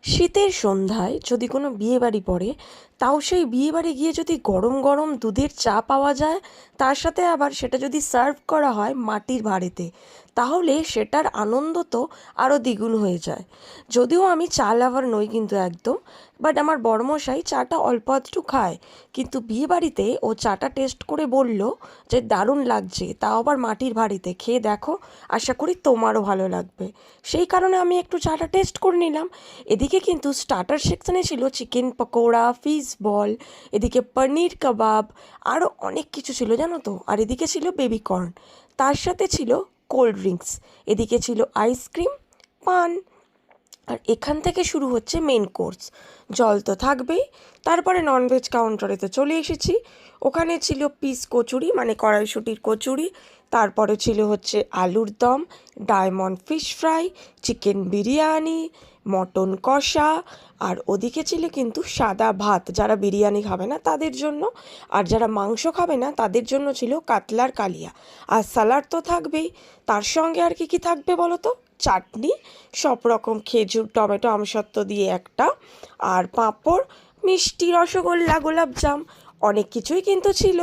শীতের সন্ধ্যায় যদি কোনো বিয়েবাড়ি পড়ে, তাও সেই বিয়েবাড়ি গিয়ে যদি গরম গরম দুধের চা পাওয়া যায়, তার সাথে আবার সেটা যদি সার্ভ করা হয় মাটির ভাঁড়েতে, তাহলে সেটার আনন্দ তো আরও দ্বিগুণ হয়ে যায়। যদিও আমি চা লাভার নই কিন্তু একদম, বাট আমার বড়মশাই চাটা অল্প আধটু খায়, কিন্তু বিয়েবাড়িতে ও চাটা টেস্ট করে বলল যে দারুণ লাগছে, তাও আবার মাটির ভাঁড়িতে, খেয়ে দেখো, আশা করি তোমারও ভালো লাগবে। সেই কারণে আমি একটু চাটা টেস্ট করে নিলাম। এদিকে কিন্তু স্টার্টার সেকশানে ছিল চিকেন পকোড়া, ফিশ বল, এদিকে পনির কাবাব, আরও অনেক কিছু ছিল জানো তো। আর এদিকে ছিল বেবি কর্ন, তার সাথে ছিল কোল্ড ড্রিঙ্কস, এদিকে ছিল আইসক্রিম, পান। আর এখান থেকে শুরু হচ্ছে মেন কোর্স। জল তো থাকবেই। তারপরে ননভেজ কাউন্টারে তো চলে এসেছি। ওখানে ছিল পিস কচুরি, মানে কড়াইশুঁটির কচুরি। তারপরে ছিল হচ্ছে আলুর দম, diamond fish fry, chicken biryani, mutton কষা। আর ওদিকে ছিল কিন্তু সাদা ভাত, যারা বিরিয়ানি খাবে না তাদের জন্য। আর যারা মাংস খাবে না তাদের জন্য ছিল কাতলার কালিয়া। আর স্যালাড তো থাকবেই। তার সঙ্গে আর কি কি থাকবে বলো তো? চাটনি, সব রকম খেজুর, টমেটো, আমসত্ত্ব দিয়ে একটা, আর পাঁপড়, মিষ্টি, রসগোল্লা, গোলাপজাম, অনেক কিছুই কিন্তু ছিল।